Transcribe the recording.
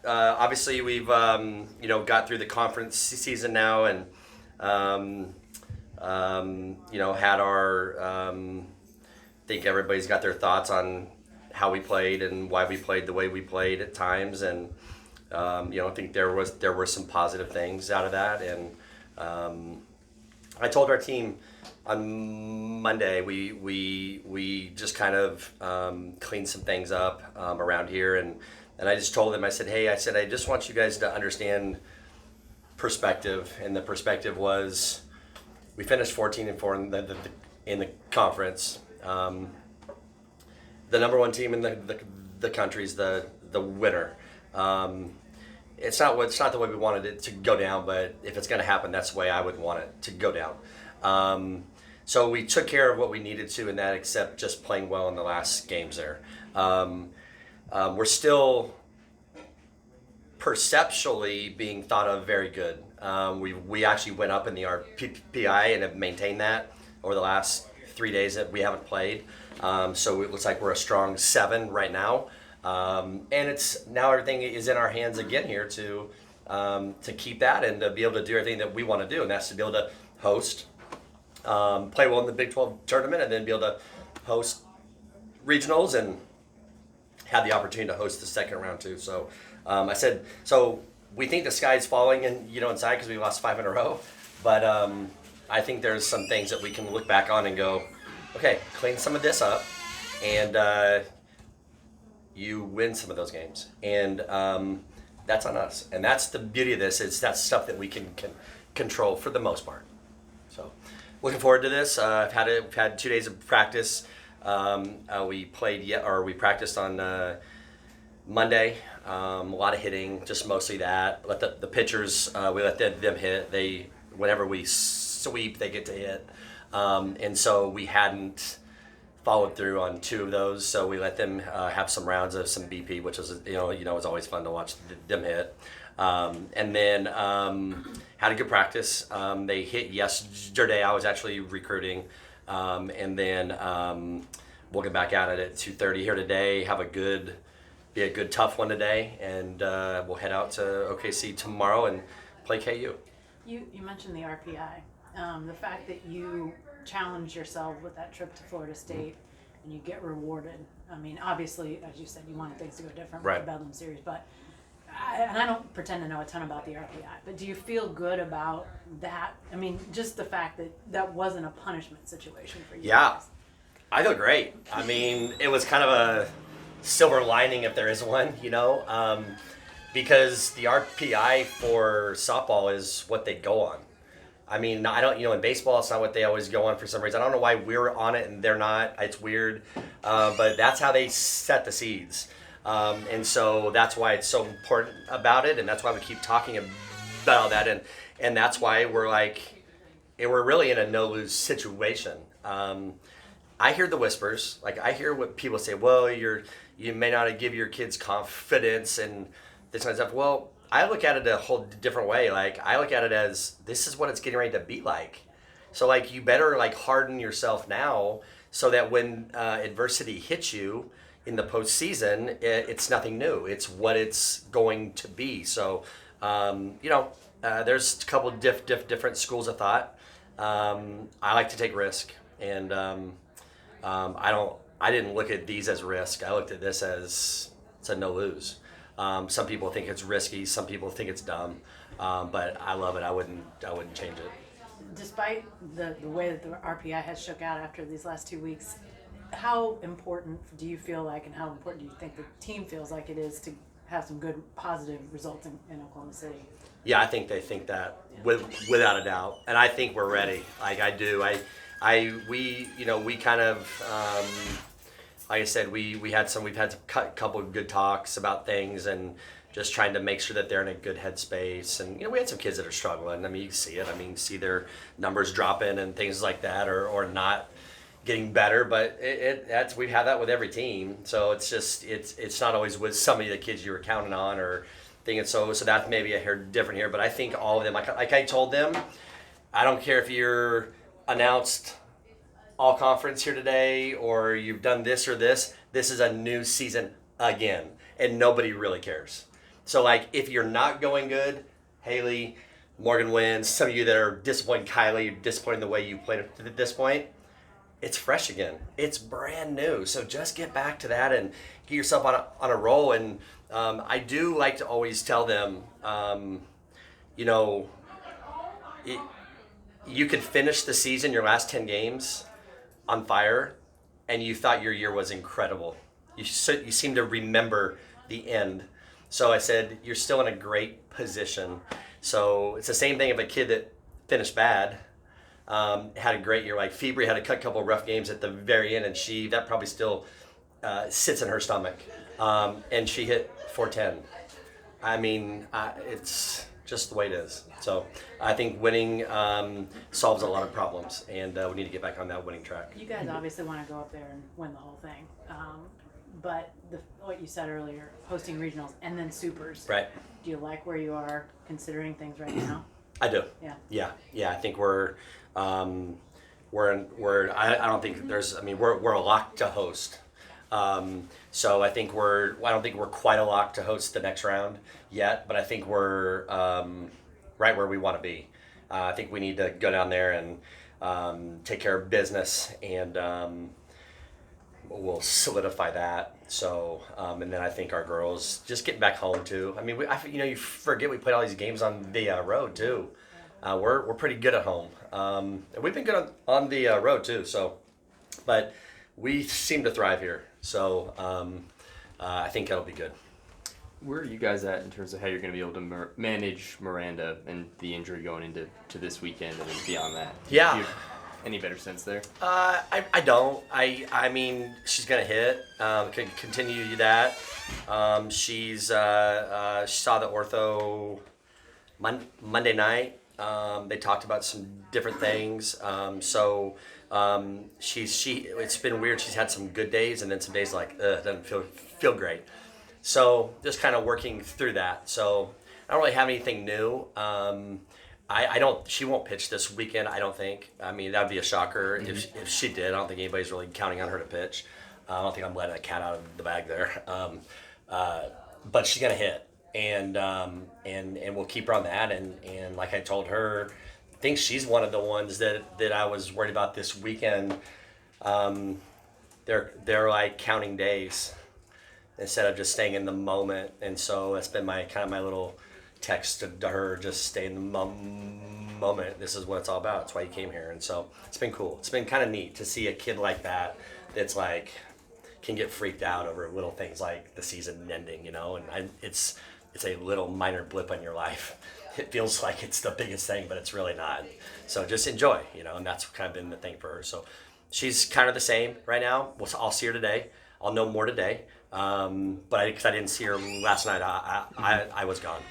obviously we've got through the conference season now, and had our. Think everybody's got their thoughts on how we played and why we played the way we played at times, and I think there were some positive things out of that, and I told our team on Monday we just kind of cleaned some things up around here, and I just told them, I said, I just want you guys to understand perspective, and the perspective was we finished 14-4 in the conference. The number one team in the country's the winner. It's not the way we wanted it to go down, but if it's going to happen, that's the way I would want it to go down. So we took care of what we needed to in that, except just playing well in the last games there. We're still perceptually being thought of very good. We actually went up in the RPI and have maintained that over the last 3 days that we haven't played. So it looks like we're a strong 7 right now. And it's now everything is in our hands again here to keep that and to be able to do everything that we want to do, and that's to be able to host, play well in the Big 12 tournament, and then be able to host regionals and have the opportunity to host the second round too. So I said, so we think the sky's falling inside because we lost 5 in a row, but I think there's some things that we can look back on and go, okay, clean some of this up, and you win some of those games, and that's on us. And that's the beauty of this, is that's stuff that we can control for the most part. So looking forward to this. I've had 2 days of practice. We practiced on Monday. A lot of hitting, just mostly that. Let the pitchers, we let them hit. Whenever we sweep, they get to hit. And so we hadn't followed through on 2 of those, so we let them have some rounds of some BP, which is it's always fun to watch them hit. And then had a good practice. They hit yesterday. I was actually recruiting, and then we'll get back at it at 2:30 here today. Be a good tough one today, and we'll head out to OKC tomorrow and play KU. You mentioned the RPI. The fact that you challenge yourself with that trip to Florida State and you get rewarded. I mean, obviously, as you said, you wanted things to go different with the Bedlam series, but I don't pretend to know a ton about the RPI, but do you feel good about that? I mean, just the fact that wasn't a punishment situation for you guys. I feel great. I mean, it was kind of a silver lining, if there is one, because the RPI for softball is what they go on. I mean, I don't, in baseball, it's not what they always go on for some reason. I don't know why we're on it and they're not. It's weird. But that's how they set the seeds. And so that's why it's so important about it. And that's why we keep talking about that. And that's why we're really in a no-lose situation. I hear the whispers. I hear what people say, well, you may not give your kids confidence and this kind of stuff. Well, I look at it a whole different way. I look at it as, this is what it's getting ready to be like. So you better harden yourself now so that when adversity hits you in the postseason, it's nothing new. It's what it's going to be. So, there's a couple of different schools of thought. I like to take risk, and I didn't look at these as risk. I looked at this as it's a no lose. Some people think it's risky. Some people think it's dumb. But I love it. I wouldn't change it. Despite the way that the RPI has shook out after these last 2 weeks, how important do you feel like, and how important do you think the team feels like it is to have some good positive results in Oklahoma City? Yeah, I think they think that without a doubt, and I think we're ready. I do. We kind of. Like I said, we've had a couple of good talks about things and just trying to make sure that they're in a good headspace. And we had some kids that are struggling. I mean, you see it. I mean, you see their numbers dropping and things like that, or not getting better. But we've had that with every team. So it's just it's not always with some of the kids you were counting on or thinking. So that's maybe a hair different here. But I think all of them, like I told them, I don't care if you're announced all conference here today or you've done this or this is a new season again, and nobody really cares. So like if you're not going good, Haley, Morgan wins. Some of you that are disappointed, Kylie, disappointed in the way you played at this point, it's fresh again. It's brand new. So just get back to that and get yourself on a roll. And I do like to always tell them, you know, you could finish the season, your last 10 games, on fire, and you thought your year was incredible. You seem to remember the end. So I said, you're still in a great position. So it's the same thing of a kid that finished bad, had a great year. Like February had a couple of rough games at the very end, and that probably still sits in her stomach. And she hit 410. I mean, it's just the way it is. So I think winning solves a lot of problems, and we need to get back on that winning track. You guys obviously want to go up there and win the whole thing. But what you said earlier, hosting regionals and then supers. Right. Do you like where you are considering things right now? I do. Yeah. Yeah. I think we're I don't think there's. I mean, we're a lock to host. So I think I don't think we're quite a lock to host the next round yet, but I think we're right where we want to be. I think we need to go down there and take care of business, and we'll solidify that. So, and then I think our girls just getting back home too. I mean, you forget we played all these games on the road too. We're pretty good at home. And we've been good on the road too. So, but we seem to thrive here. So, I think it'll be good. Where are you guys at in terms of how you're going to be able to manage Miranda and the injury going into this weekend and then beyond that? Yeah. Do you have any better sense there? I don't. I mean, she's gonna hit. Can continue that. She saw the ortho Monday night. They talked about some different things. So it's been weird. She's had some good days and then some days like doesn't feel great. So just kind of working through that. So I don't really have anything new. I don't. She won't pitch this weekend. I don't think. I mean, that'd be a shocker if she did. I don't think anybody's really counting on her to pitch. I don't think I'm letting a cat out of the bag there. But she's gonna hit, and we'll keep her on that. And like I told her, I think she's one of the ones that I was worried about this weekend. They're like counting days instead of just staying in the moment. And so that's been my little text to her, just stay in the moment. This is what it's all about. It's why you came here. And so it's been cool. It's been kind of neat to see a kid like that that's like can get freaked out over little things like the season ending, and it's a little minor blip in your life. It feels like it's the biggest thing, but it's really not. So just enjoy, and that's kind of been the thing for her. So she's kind of the same right now. I'll see her today. I'll know more today. But because I didn't see her last night, I was gone.